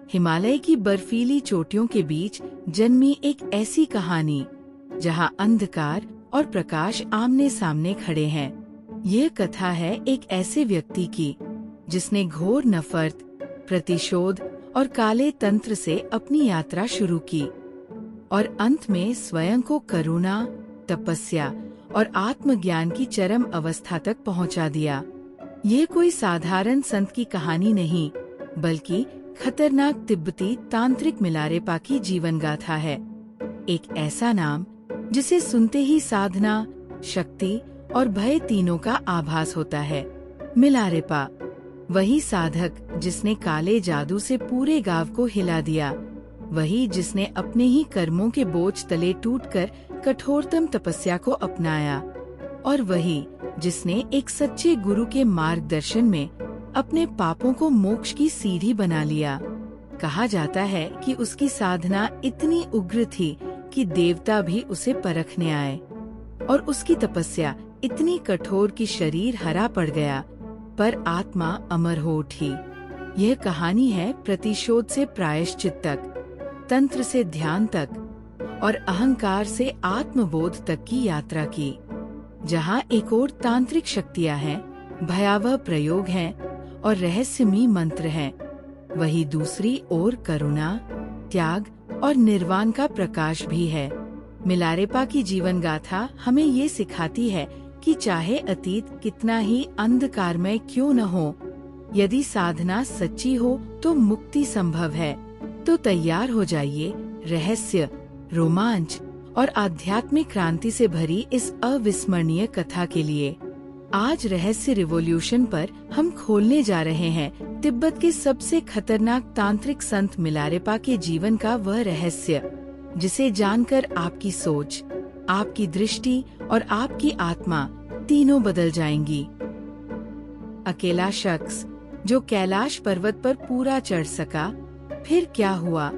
हिमालय की बर्फीली चोटियों के बीच जन्मी एक ऐसी कहानी जहां अंधकार और प्रकाश आमने सामने खड़े हैं। यह कथा है एक ऐसे व्यक्ति की जिसने घोर नफरत, प्रतिशोध और काले तंत्र से अपनी यात्रा शुरू की और अंत में स्वयं को करुणा, तपस्या और आत्मज्ञान की चरम अवस्था तक पहुंचा दिया। ये कोई साधारण संत की कहानी नहीं, बल्कि खतरनाक तिब्बती तांत्रिक मिलारेपा की जीवन गाथा है। एक ऐसा नाम जिसे सुनते ही साधना, शक्ति और भय तीनों का आभास होता है। मिलारेपा, वही साधक जिसने काले जादू से पूरे गांव को हिला दिया, वही जिसने अपने ही कर्मों के बोझ तले टूटकर कठोरतम तपस्या को अपनाया, और वही जिसने एक सच्चे गुरु के मार्गदर्शन में अपने पापों को मोक्ष की सीढ़ी बना लिया। कहा जाता है कि उसकी साधना इतनी उग्र थी कि देवता भी उसे परखने आए, और उसकी तपस्या इतनी कठोर कि शरीर हरा पड़ गया, पर आत्मा अमर हो उठी। यह कहानी है प्रतिशोध से प्रायश्चित तक, तंत्र से ध्यान तक और अहंकार से आत्मबोध तक की यात्रा की। जहाँ एक ओर तांत्रिक शक्तियाँ हैं, भयावह प्रयोग हैं और रहस्यमयी मंत्र हैं, वही दूसरी ओर करुणा, त्याग और निर्वाण का प्रकाश भी है। मिलारेपा की जीवन गाथा हमें ये सिखाती है कि चाहे अतीत कितना ही अंधकारमय क्यों न हो, यदि साधना सच्ची हो तो मुक्ति संभव है। तो तैयार हो जाइए रहस्य, रोमांच और आध्यात्मिक क्रांति से भरी इस अविस्मरणीय कथा के लिए। आज रहस्य रिवॉल्यूशन पर हम खोलने जा रहे हैं तिब्बत के सबसे खतरनाक तांत्रिक संत मिलारेपा के जीवन का वह रहस्य, जिसे जानकर आपकी सोच, आपकी दृष्टि और आपकी आत्मा तीनों बदल जाएंगी। अकेला शख्स जो कैलाश पर्वत पर पूरा चढ़ सका, फिर क्या हुआ?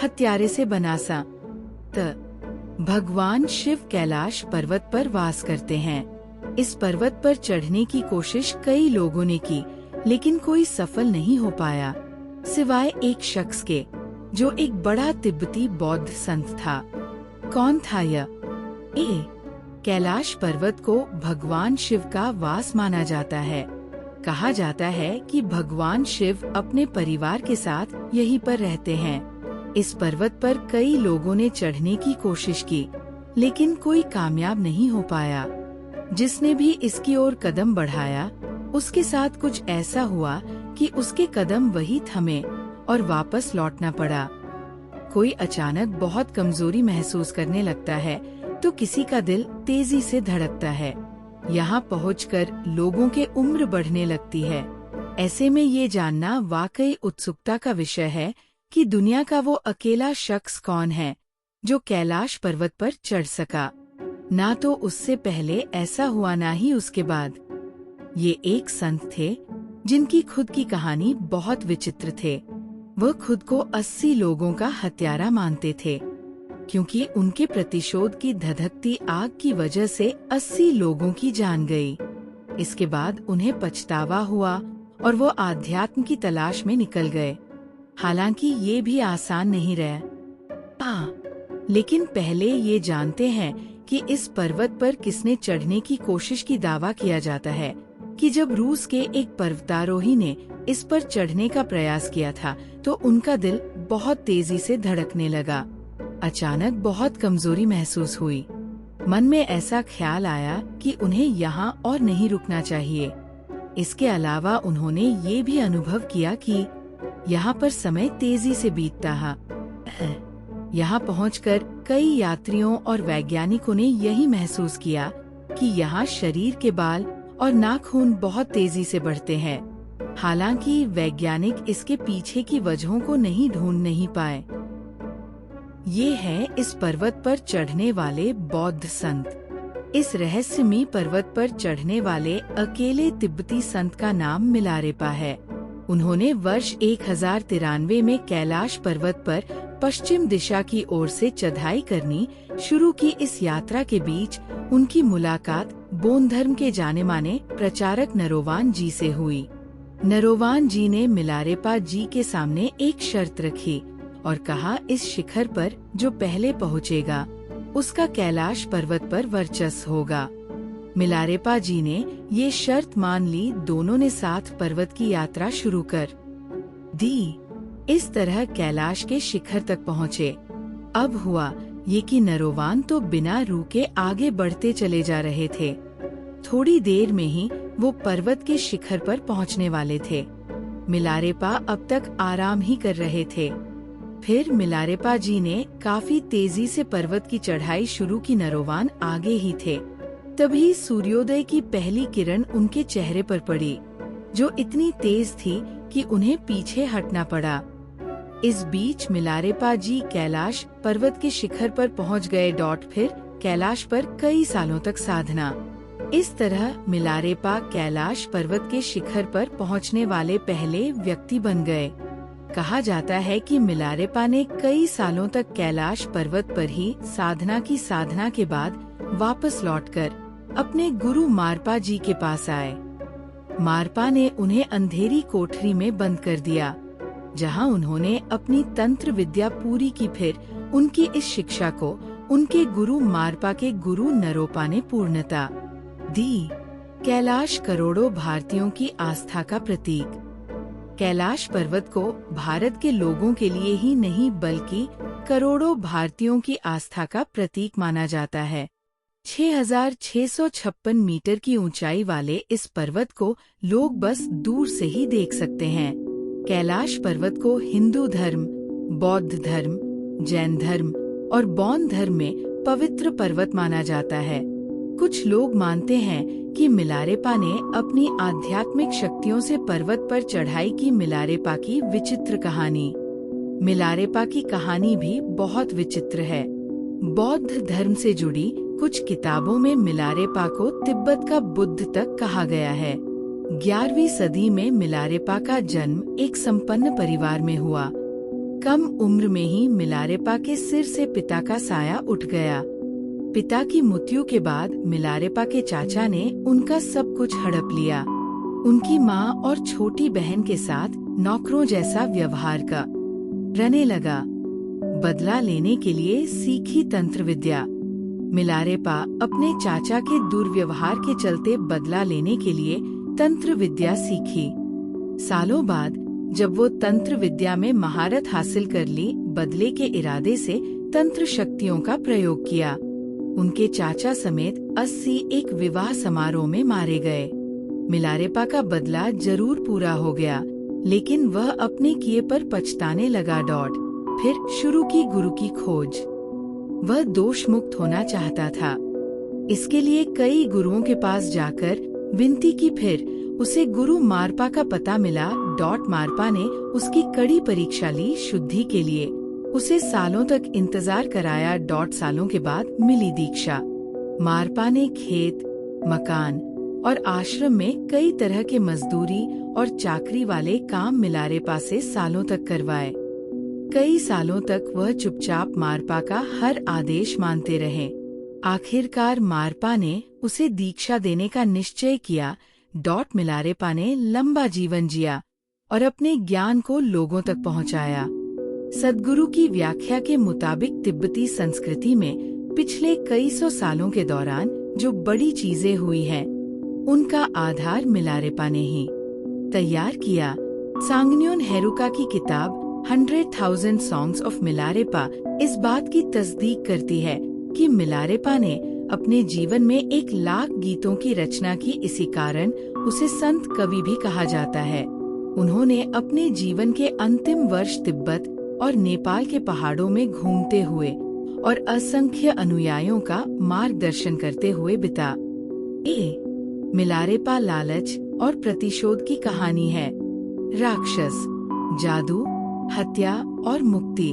हत्यारे से बना सा। भगवान शिव कैलाश पर्वत पर वास करते हैं। इस पर्वत पर चढ़ने की कोशिश कई लोगों ने की, लेकिन कोई सफल नहीं हो पाया, सिवाय एक शख्स के, जो एक बड़ा तिब्बती बौद्ध संत था। कौन था यह? कैलाश पर्वत को भगवान शिव का वास माना जाता है। कहा जाता है कि भगवान शिव अपने परिवार के साथ यहीं पर रहते हैं। इस पर्वत पर कई लोगों ने चढ़ने की कोशिश की, लेकिन कोई कामयाब नहीं हो पाया। जिसने भी इसकी ओर कदम बढ़ाया, उसके साथ कुछ ऐसा हुआ कि उसके कदम वही थमे और वापस लौटना पड़ा। कोई अचानक बहुत कमजोरी महसूस करने लगता है, तो किसी का दिल तेजी से धड़कता है। यहाँ पहुंचकर लोगों के उम्र बढ़ने लगती है। ऐसे में ये जानना वाकई उत्सुकता का विषय है कि दुनिया का वो अकेला शख्स कौन है जो कैलाश पर्वत पर चढ़ सका। ना तो उससे पहले ऐसा हुआ, ना ही उसके बाद। ये एक संत थे जिनकी खुद की कहानी बहुत विचित्र थे। वह खुद को 80 लोगों का हत्यारा मानते थे, क्योंकि उनके प्रतिशोध की धधकती आग की वजह से 80 लोगों की जान गई। इसके बाद उन्हें पछतावा हुआ और वो आध्यात्म की तलाश में निकल गए। हालांकि ये भी आसान नहीं रहा। लेकिन पहले ये जानते हैं कि इस पर्वत पर किसने चढ़ने की कोशिश की। दावा किया जाता है कि जब रूस के एक पर्वतारोही ने इस पर चढ़ने का प्रयास किया था, तो उनका दिल बहुत तेजी से धड़कने लगा। अचानक बहुत कमजोरी महसूस हुई। मन में ऐसा ख्याल आया कि उन्हें यहाँ और नहीं रुकना चाहिए। इसके अलावा उन्होंने ये भी अनुभव किया कि यहाँ पर समय तेजी से बीतता है। यहाँ पहुंचकर कई यात्रियों और वैज्ञानिकों ने यही महसूस किया कि यहाँ शरीर के बाल और नाखून बहुत तेजी से बढ़ते हैं। हालांकि वैज्ञानिक इसके पीछे की वजहों को ढूंढ नहीं पाए। ये है इस पर्वत पर चढ़ने वाले बौद्ध संत। इस रहस्यमयी पर्वत पर चढ़ने वाले अकेले तिब्बती संत का नाम मिलारेपा है। उन्होंने वर्ष 1093 में कैलाश पर्वत पर पश्चिम दिशा की ओर से चढ़ाई करनी शुरू की। इस यात्रा के बीच उनकी मुलाकात बौद्ध धर्म के जाने माने प्रचारक नरोवान जी से हुई। नरोवान जी ने मिलारेपा जी के सामने एक शर्त रखी और कहा, इस शिखर पर जो पहले पहुँचेगा उसका कैलाश पर्वत पर वर्चस्व होगा। मिलारेपा जी ने ये शर्त मान ली। दोनों ने साथ पर्वत की यात्रा शुरू कर दी। इस तरह कैलाश के शिखर तक पहुँचे। अब हुआ ये कि नरोवान तो बिना रुके आगे बढ़ते चले जा रहे थे। थोड़ी देर में ही वो पर्वत के शिखर पर पहुँचने वाले थे। मिलारेपा अब तक आराम ही कर रहे थे। फिर मिलारेपा जी ने काफी तेजी से पर्वत की चढ़ाई शुरू की। नरोवान आगे ही थे। तभी सूर्योदय की पहली किरण उनके चेहरे पर पड़ी, जो इतनी तेज थी कि उन्हें पीछे हटना पड़ा। इस बीच मिलारेपा जी कैलाश पर्वत के शिखर पर पहुंच गए। फिर कैलाश पर कई सालों तक साधना। इस तरह मिलारेपा कैलाश पर्वत के शिखर पर पहुंचने वाले पहले व्यक्ति बन गए। कहा जाता है कि मिलारेपा ने कई सालों तक कैलाश पर्वत पर ही साधना की। साधना के बाद वापस लौटकर अपने गुरु मारपा जी के पास आए। मारपा ने उन्हें अंधेरी कोठरी में बंद कर दिया, जहां उन्होंने अपनी तंत्र विद्या पूरी की। फिर उनकी इस शिक्षा को उनके गुरु मारपा के गुरु नरोपा ने पूर्णता दी। कैलाश करोड़ों भारतीयों की आस्था का प्रतीक। कैलाश पर्वत को भारत के लोगों के लिए ही नहीं बल्कि करोड़ों भारतीयों की आस्था का प्रतीक माना जाता है। 6,656 मीटर की ऊंचाई वाले इस पर्वत को लोग बस दूर से ही देख सकते हैं। कैलाश पर्वत को हिंदू धर्म, बौद्ध धर्म, जैन धर्म और बौद्ध धर्म में पवित्र पर्वत माना जाता है। कुछ लोग मानते हैं कि मिलारेपा ने अपनी आध्यात्मिक शक्तियों से पर्वत पर चढ़ाई की। मिलारेपा की विचित्र कहानी। मिलारेपा की कहानी भी बहुत विचित्र है। बौद्ध धर्म से जुड़ी कुछ किताबों में मिलारेपा को तिब्बत का बुद्ध तक कहा गया है। 11वीं सदी में मिलारेपा का जन्म एक संपन्न परिवार में हुआ। कम उम्र में ही मिलारेपा के सिर से पिता का साया उठ गया। पिता की मृत्यु के बाद मिलारेपा के चाचा ने उनका सब कुछ हड़प लिया। उनकी माँ और छोटी बहन के साथ नौकरों जैसा व्यवहार करने लगा। बदला लेने के लिए सीखी तंत्र विद्या। मिलारेपा अपने चाचा के दुर्व्यवहार के चलते बदला लेने के लिए तंत्र विद्या सीखी। सालों बाद जब वो तंत्र विद्या में महारत हासिल कर ली, बदले के इरादे से तंत्र शक्तियों का प्रयोग किया। उनके चाचा समेत 80 एक विवाह समारोह में मारे गए। मिलारेपा का बदला जरूर पूरा हो गया, लेकिन वह अपने किए पर पछताने लगा। फिर शुरू की गुरु की खोज। वह दोष मुक्त होना चाहता था। इसके लिए कई गुरुओं के पास जाकर विनती की। फिर उसे गुरु मारपा का पता मिला। मारपा ने उसकी कड़ी परीक्षा ली। शुद्धि के लिए उसे सालों तक इंतजार कराया। सालों के बाद मिली दीक्षा। मारपा ने खेत, मकान और आश्रम में कई तरह के मजदूरी और चाकरी वाले काम मिलारेपा से सालों तक करवाए। कई सालों तक वह चुपचाप मारपा का हर आदेश मानते रहे। आखिरकार मारपा ने उसे दीक्षा देने का निश्चय किया। मिलारेपा ने लंबा जीवन जिया और अपने ज्ञान को लोगों तक पहुंचाया। सद्गुरु की व्याख्या के मुताबिक तिब्बती संस्कृति में पिछले कई सौ सालों के दौरान जो बड़ी चीजें हुई हैं, उनका आधार मिलारेपा ने ही तैयार किया। सांगन्योन हेरुका की किताब 100,000 Songs of मिलारेपा इस बात की तस्दीक करती है कि मिलारेपा ने अपने जीवन में 1,00,000 गीतों की रचना की। इसी कारण उसे संत कवि भी कहा जाता है। उन्होंने अपने जीवन के अंतिम वर्ष तिब्बत और नेपाल के पहाड़ों में घूमते हुए और असंख्य अनुयायियों का मार्गदर्शन करते हुए बिता। मिलारेपा लालच और प्रतिशोध की कहानी है। राक्षस, जादू, हत्या और मुक्ति।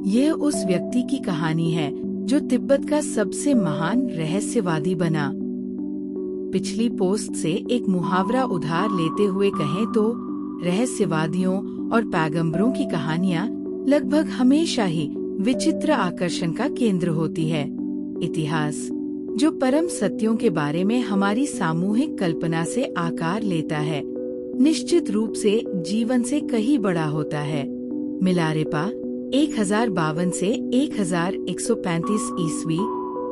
यह उस व्यक्ति की कहानी है जो तिब्बत का सबसे महान रहस्यवादी बना। पिछली पोस्ट से एक मुहावरा उधार लेते हुए कहें तो रहस्यवादियों और पैगंबरों की कहानियाँ लगभग हमेशा ही विचित्र आकर्षण का केंद्र होती है। इतिहास जो परम सत्यों के बारे में हमारी सामूहिक कल्पना से आकार लेता है, निश्चित रूप से जीवन से कहीं बड़ा होता है। मिलारेपा 1052 से 1135 ईस्वी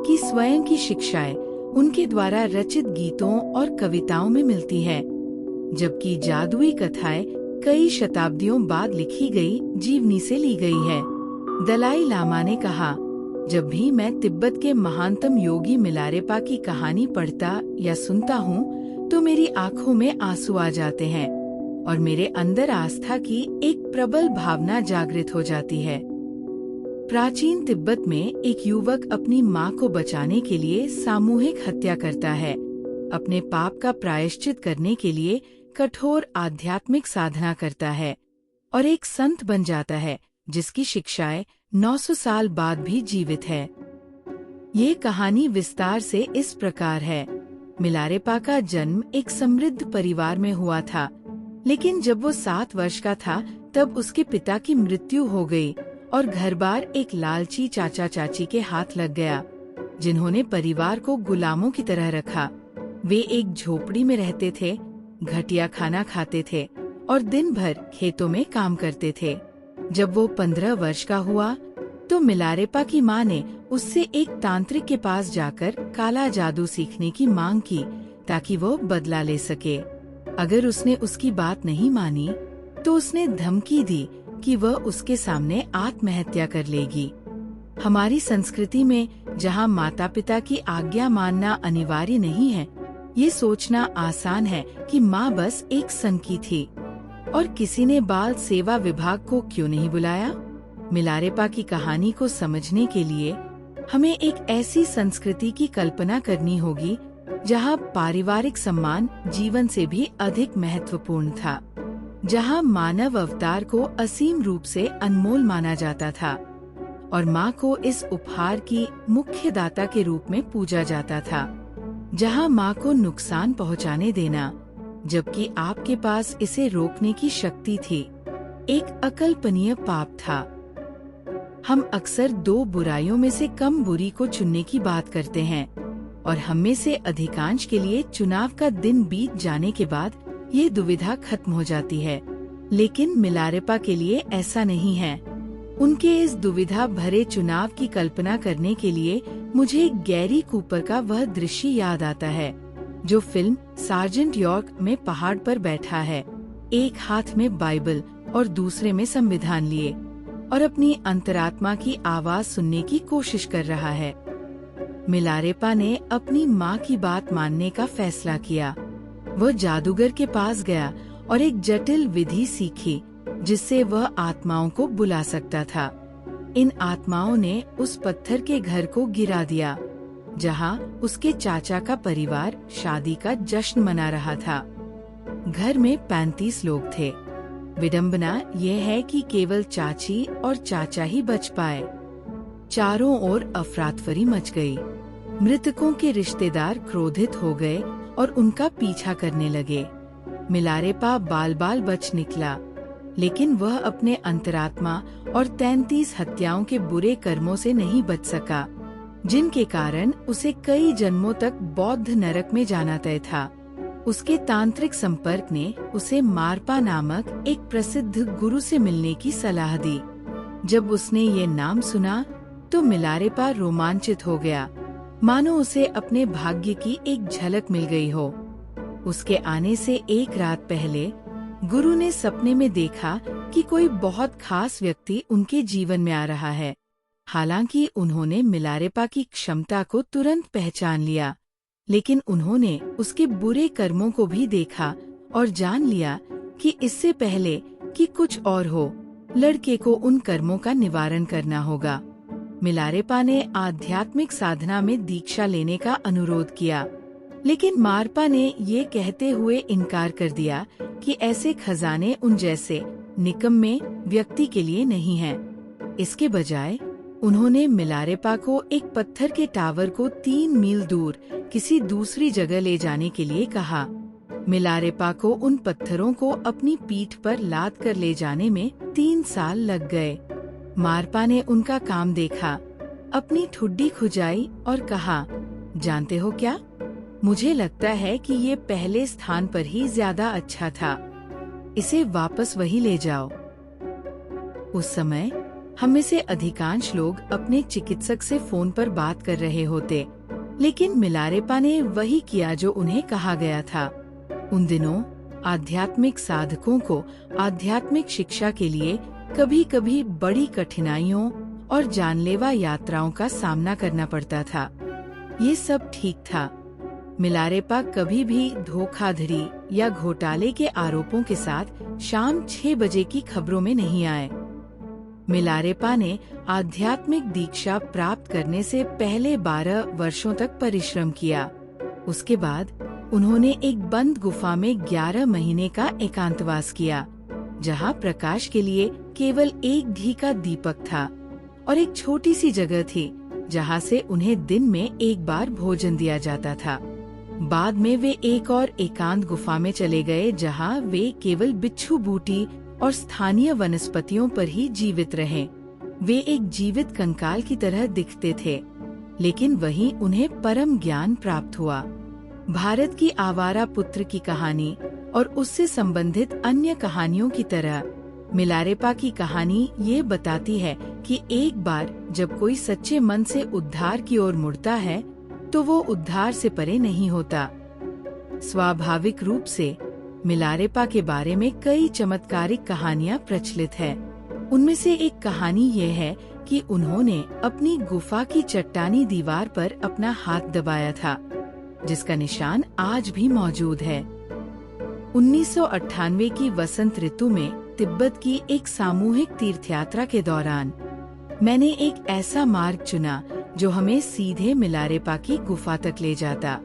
की स्वयं की शिक्षाएं उनके द्वारा रचित गीतों और कविताओं में मिलती हैं, जबकि जादुई कथाएं कई शताब्दियों बाद लिखी गई जीवनी से ली गई है। दलाई लामा ने कहा, जब भी मैं तिब्बत के महानतम योगी मिलारेपा की कहानी पढ़ता या सुनता हूँ तो मेरी आंखों में आंसू आ जाते हैं और मेरे अंदर आस्था की एक प्रबल भावना जागृत हो जाती है। प्राचीन तिब्बत में एक युवक अपनी माँ को बचाने के लिए सामूहिक हत्या करता है। अपने पाप का प्रायश्चित करने के लिए कठोर आध्यात्मिक साधना करता है और एक संत बन जाता है जिसकी शिक्षाएं 900 साल बाद भी जीवित है। ये कहानी विस्तार से इस प्रकार है। मिलारेपा का जन्म एक समृद्ध परिवार में हुआ था, लेकिन जब वो 7 वर्ष का था तब उसके पिता की मृत्यु हो गई और घर-बार एक लालची चाचा चाची के हाथ लग गया, जिन्होंने परिवार को गुलामों की तरह रखा। वे एक झोपड़ी में रहते थे, घटिया खाना खाते थे और दिन भर खेतों में काम करते थे। जब वो 15 वर्ष का हुआ तो मिलारेपा की माँ ने उससे एक तांत्रिक के पास जाकर काला जादू सीखने की मांग की ताकि वो बदला ले सके। अगर उसने उसकी बात नहीं मानी तो उसने धमकी दी कि वह उसके सामने आत्महत्या कर लेगी। हमारी संस्कृति में जहाँ माता पिता की आज्ञा मानना अनिवार्य नहीं है, ये सोचना आसान है कि माँ बस एक संकी थी और किसी ने बाल सेवा विभाग को क्यों नहीं बुलाया। मिलारेपा की कहानी को समझने के लिए हमें एक ऐसी संस्कृति की कल्पना करनी होगी जहाँ पारिवारिक सम्मान जीवन से भी अधिक महत्वपूर्ण था, जहाँ मानव अवतार को असीम रूप से अनमोल माना जाता था और माँ को इस उपहार की मुख्य दाता के रूप में पूजा जाता था, जहाँ माँ को नुकसान पहुँचाने देना जबकि आपके पास इसे रोकने की शक्ति थी, एक अकल्पनीय पाप था। हम अक्सर 2 बुराइयों में से कम बुरी को चुनने की बात करते हैं और हम में से अधिकांश के लिए चुनाव का दिन बीत जाने के बाद ये दुविधा खत्म हो जाती है, लेकिन मिलारेपा के लिए ऐसा नहीं है। उनके इस दुविधा भरे चुनाव की कल्पना करने के लिए मुझे गैरी कूपर का वह दृश्य याद आता है जो फिल्म सार्जेंट यॉर्क में पहाड़ पर बैठा है, एक हाथ में बाइबल और दूसरे में संविधान लिए और अपनी अंतरात्मा की आवाज सुनने की कोशिश कर रहा है। मिलारेपा ने अपनी माँ की बात मानने का फैसला किया। वह जादूगर के पास गया और एक जटिल विधि सीखी जिससे वह आत्माओं को बुला सकता था। इन आत्माओं ने उस पत्थर के घर को गिरा दिया जहाँ उसके चाचा का परिवार शादी का जश्न मना रहा था। घर में 35 लोग थे। विडंबना यह है कि केवल चाची और चाचा ही बच पाए। चारों ओर अफरातफरी मच गई। मृतकों के रिश्तेदार क्रोधित हो गए और उनका पीछा करने लगे। मिलारेपा बाल बाल बच निकला, लेकिन वह अपने अंतरात्मा और 33 हत्याओं के बुरे कर्मों से नहीं बच सका, जिनके कारण उसे कई जन्मों तक बौद्ध नरक में जाना तय था। उसके तांत्रिक संपर्क ने उसे मारपा नामक एक प्रसिद्ध गुरु से मिलने की सलाह दी। जब उसने ये नाम सुना तो मिलारेपा रोमांचित हो गया, मानो उसे अपने भाग्य की एक झलक मिल गई हो। उसके आने से एक रात पहले गुरु ने सपने में देखा कि कोई बहुत खास व्यक्ति उनके जीवन में आ रहा है। हालांकि उन्होंने मिलारेपा की क्षमता को तुरंत पहचान लिया, लेकिन उन्होंने उसके बुरे कर्मों को भी देखा और जान लिया कि इससे पहले कि कुछ और हो, लड़के को उन कर्मों का निवारण करना होगा। मिलारेपा ने आध्यात्मिक साधना में दीक्षा लेने का अनुरोध किया, लेकिन मारपा ने ये कहते हुए इनकार कर दिया कि ऐसे खजाने उन जैसे निकम्मे व्यक्ति के लिए नहीं हैं। इसके बजाय उन्होंने मिलारेपा को एक पत्थर के टावर को 3 मील दूर किसी दूसरी जगह ले जाने के लिए कहा। मिलारेपा को उन पत्थरों को अपनी पीठ पर लाद कर ले जाने में 3 साल लग गए। मारपा ने उनका काम देखा, अपनी ठुड्डी खुजाई और कहा, जानते हो क्या, मुझे लगता है कि ये पहले स्थान पर ही ज्यादा अच्छा था। इसे वापस वही ले जाओ। उस समय हम में से अधिकांश लोग अपने चिकित्सक से फोन पर बात कर रहे होते, लेकिन मिलारेपा ने वही किया जो उन्हें कहा गया था। उन दिनों आध्यात्मिक साधकों को आध्यात्मिक शिक्षा के लिए कभी कभी बड़ी कठिनाइयों और जानलेवा यात्राओं का सामना करना पड़ता था। ये सब ठीक था। मिलारेपा कभी भी धोखाधड़ी या घोटाले के आरोपों के साथ शाम 6 बजे की खबरों में नहीं आए। मिलारेपा ने आध्यात्मिक दीक्षा प्राप्त करने से पहले 12 वर्षों तक परिश्रम किया। उसके बाद उन्होंने एक बंद गुफा में 11 महीने का एकांतवास किया, जहां प्रकाश के लिए केवल एक घी का दीपक था और एक छोटी सी जगह थी जहां से उन्हें दिन में एक बार भोजन दिया जाता था। बाद में वे एक और एकांत गुफा में चले गए, जहां वे केवल बिच्छू बूटी और स्थानीय वनस्पतियों पर ही जीवित रहे। वे एक जीवित कंकाल की तरह दिखते थे, लेकिन वहीं उन्हें परम ज्ञान प्राप्त हुआ। भारत की आवारा पुत्र की कहानी और उससे संबंधित अन्य कहानियों की तरह मिलारेपा की कहानी ये बताती है कि एक बार जब कोई सच्चे मन से उद्धार की ओर मुड़ता है, तो वो उद्धार से परे नहीं होता। स्वाभाविक रूप से मिलारेपा के बारे में कई चमत्कारिक कहानियां प्रचलित है। उनमें से एक कहानी ये है कि उन्होंने अपनी गुफा की चट्टानी दीवार पर अपना हाथ दबाया था, जिसका निशान आज भी मौजूद है। 1998 की वसंत ऋतु में तिब्बत की एक सामूहिक तीर्थयात्रा के दौरान मैंने एक ऐसा मार्ग चुना जो हमें सीधे मिलारेपा की गुफा तक ले जाता।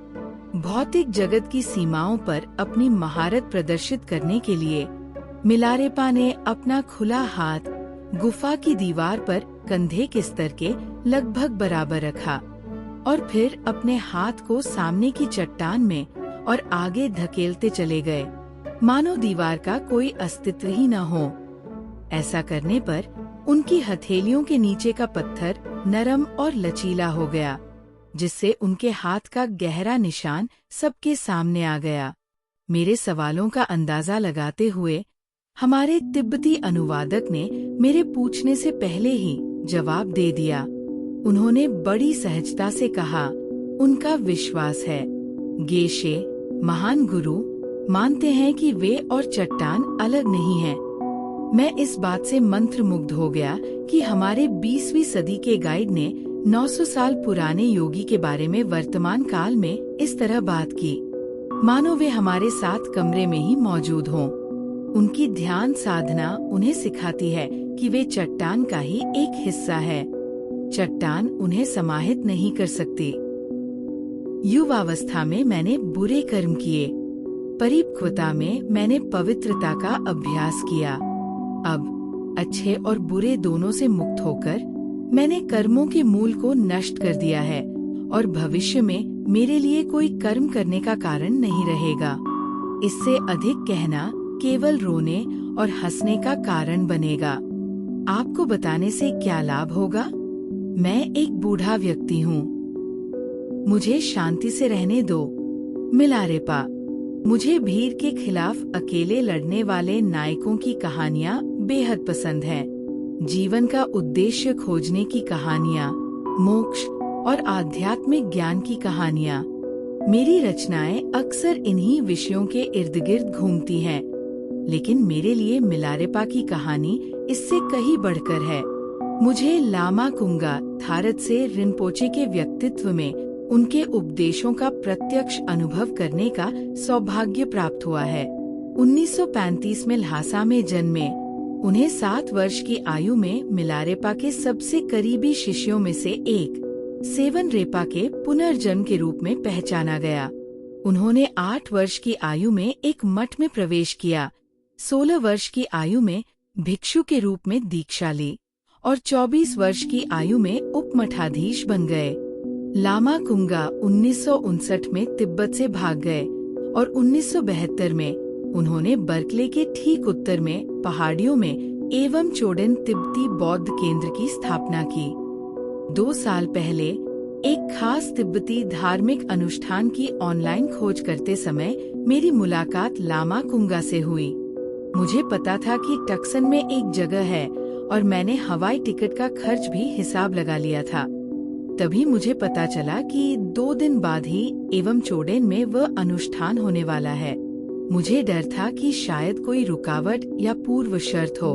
भौतिक जगत की सीमाओं पर अपनी महारत प्रदर्शित करने के लिए मिलारेपा ने अपना खुला हाथ गुफा की दीवार पर कंधे के स्तर के लगभग बराबर रखा और फिर अपने हाथ को सामने की चट्टान में और आगे धकेलते चले गए, मानो दीवार का कोई अस्तित्व ही न हो। ऐसा करने पर उनकी हथेलियों के नीचे का पत्थर नरम और लचीला हो गया, जिससे उनके हाथ का गहरा निशान सबके सामने आ गया। मेरे सवालों का अंदाजा लगाते हुए हमारे तिब्बती अनुवादक ने मेरे पूछने से पहले ही जवाब दे दिया। उन्होंने बड़ी सहजता से कहा, उनका विश्वास है, गेशे महान गुरु मानते हैं कि वे और चट्टान अलग नहीं हैं। मैं इस बात से मंत्रमुग्ध हो गया कि हमारे 20वीं सदी के गाइड ने 900 साल पुराने योगी के बारे में वर्तमान काल में इस तरह बात की, मानो वे हमारे साथ कमरे में ही मौजूद हों। उनकी ध्यान साधना उन्हें सिखाती है कि वे चट्टान का ही एक हिस्सा है। चट्टान उन्हें समाहित नहीं कर सकती। युवावस्था में मैंने बुरे कर्म किए, परिपक्वता में मैंने पवित्रता का अभ्यास किया। अब अच्छे और बुरे दोनों से मुक्त होकर मैंने कर्मों के मूल को नष्ट कर दिया है और भविष्य में मेरे लिए कोई कर्म करने का कारण नहीं रहेगा। इससे अधिक कहना केवल रोने और हंसने का कारण बनेगा। आपको बताने से क्या लाभ होगा? मैं एक बूढ़ा व्यक्ति हूँ, मुझे शांति से रहने दो। मिलारेपा। मुझे भीड़ के खिलाफ अकेले लड़ने वाले नायकों की कहानियाँ बेहद पसंद हैं। जीवन का उद्देश्य खोजने की कहानियाँ, मोक्ष और आध्यात्मिक ज्ञान की कहानियाँ। मेरी रचनाएं अक्सर इन्हीं विषयों के इर्द गिर्द घूमती हैं, लेकिन मेरे लिए मिलारेपा की कहानी इससे कहीं बढ़कर है। मुझे लामा कुंगा थारत से रिनपोचे के व्यक्तित्व में उनके उपदेशों का प्रत्यक्ष अनुभव करने का सौभाग्य प्राप्त हुआ है। 1935 में ल्हासा में जन्मे उन्हें 7 वर्ष की आयु में मिलारेपा के सबसे करीबी शिष्यों में से एक सेवन रेपा के पुनर्जन्म के रूप में पहचाना गया। उन्होंने 8 वर्ष की आयु में एक मठ में प्रवेश किया, 16 वर्ष की आयु में भिक्षु के रूप में दीक्षा ली और 24 वर्ष की आयु में उपमठाधीश बन गए। लामा कुंगा 1959 में तिब्बत से भाग गए और 1972 में उन्होंने बर्कले के ठीक उत्तर में पहाड़ियों में एवं चोडेन तिब्बती बौद्ध केंद्र की स्थापना की। 2 साल पहले एक खास तिब्बती धार्मिक अनुष्ठान की ऑनलाइन खोज करते समय मेरी मुलाकात लामा कुंगा से हुई। मुझे पता था कि टक्सन में एक जगह है और मैंने हवाई टिकट का खर्च भी हिसाब लगा लिया था। तभी मुझे पता चला कि 2 दिन बाद ही एवं चोडेन में वह अनुष्ठान होने वाला है। मुझे डर था कि शायद कोई रुकावट या पूर्व शर्त हो,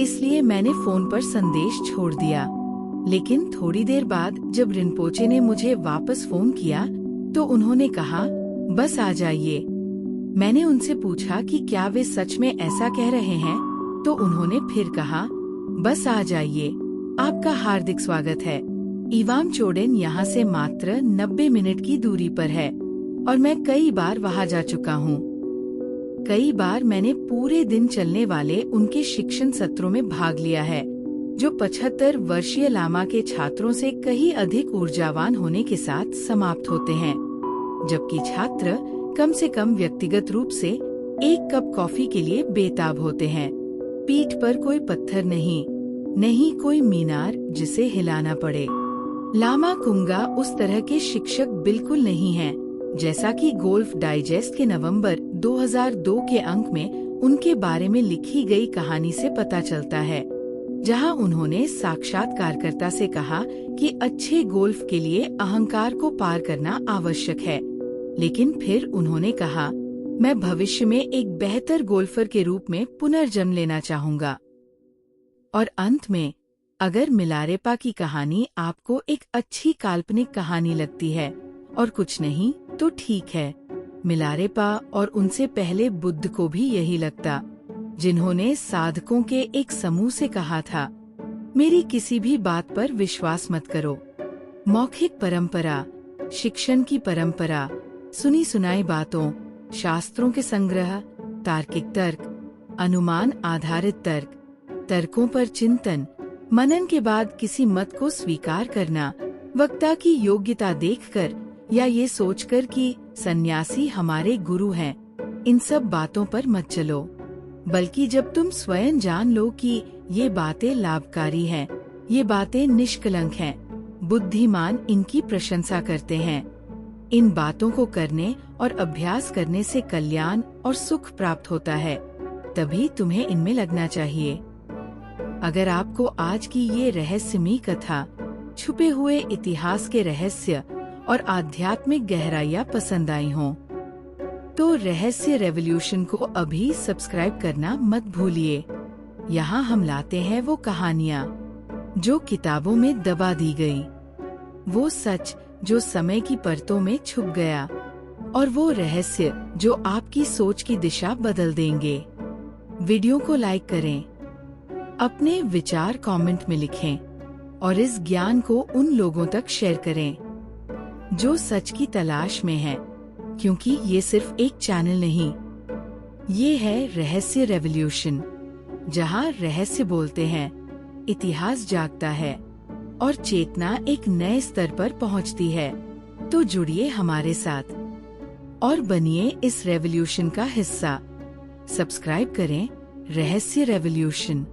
इसलिए मैंने फोन पर संदेश छोड़ दिया। लेकिन थोड़ी देर बाद जब रिनपोचे ने मुझे वापस फोन किया तो उन्होंने कहा, बस आ जाइए। मैंने उनसे पूछा कि क्या वे सच में ऐसा कह रहे हैं, तो उन्होंने फिर कहा, बस आ जाइए, आपका हार्दिक स्वागत है। इवाम चोडेन यहाँ से मात्र 90 मिनट की दूरी पर है और मैं कई बार वहाँ जा चुका हूँ। कई बार मैंने पूरे दिन चलने वाले उनके शिक्षण सत्रों में भाग लिया है, जो 75 वर्षीय लामा के छात्रों से कहीं अधिक ऊर्जावान होने के साथ समाप्त होते हैं, जबकि छात्र कम से कम व्यक्तिगत रूप से एक कप कॉफी के लिए बेताब होते हैं। पीठ पर कोई पत्थर नहीं कोई मीनार जिसे हिलाना पड़े। लामा कुंगा उस तरह के शिक्षक बिल्कुल नहीं हैं, जैसा कि गोल्फ डाइजेस्ट के नवंबर 2002 के अंक में उनके बारे में लिखी गई कहानी से पता चलता है, जहां उन्होंने साक्षात्कारकर्ता से कहा कि अच्छे गोल्फ के लिए अहंकार को पार करना आवश्यक है। लेकिन फिर उन्होंने कहा, मैं भविष्य में एक बेहतर गोल्फर के रूप में पुनर्जन्म लेना चाहूंगा। और अंत में, अगर मिलारेपा की कहानी आपको एक अच्छी काल्पनिक कहानी लगती है और कुछ नहीं तो ठीक है। मिलारेपा और उनसे पहले बुद्ध को भी यही लगता, जिन्होंने साधकों के एक समूह से कहा था, मेरी किसी भी बात पर विश्वास मत करो। मौखिक परंपरा, शिक्षण की परंपरा, सुनी सुनाई बातों, शास्त्रों के संग्रह, तार्किक तर्क, अनुमान आधारित तर्क, तर्कों पर चिंतन, मनन के बाद किसी मत को स्वीकार करना, वक्ता की योग्यता देखकर या ये सोचकर कि सन्यासी हमारे गुरु हैं, इन सब बातों पर मत चलो। बल्कि जब तुम स्वयं जान लो कि ये बातें लाभकारी हैं, ये बातें निष्कलंक हैं, बुद्धिमान इनकी प्रशंसा करते हैं, इन बातों को करने और अभ्यास करने से कल्याण और सुख प्राप्त होता है, तभी तुम्हें इनमें लगना चाहिए। अगर आपको आज की ये रहस्यमयी कथा, छुपे हुए इतिहास के रहस्य और आध्यात्मिक गहराइयाँ पसंद आई हों, तो रहस्य रेवोल्यूशन को अभी सब्सक्राइब करना मत भूलिए। यहाँ हम लाते हैं वो कहानियाँ जो किताबों में दबा दी गई, वो सच जो समय की परतों में छुप गया, और वो रहस्य जो आपकी सोच की दिशा बदल देंगे। वीडियो को लाइक करें, अपने विचार कमेंट में लिखें और इस ज्ञान को उन लोगों तक शेयर करें जो सच की तलाश में हैं, क्योंकि ये सिर्फ एक चैनल नहीं, ये है रहस्य रेवोल्यूशन, जहां रहस्य बोलते हैं, इतिहास जागता है और चेतना एक नए स्तर पर पहुंचती है। तो जुड़िए हमारे साथ और बनिए इस रेवोल्यूशन का हिस्सा। सब्सक्राइब करें रहस्य रेवोल्यूशन।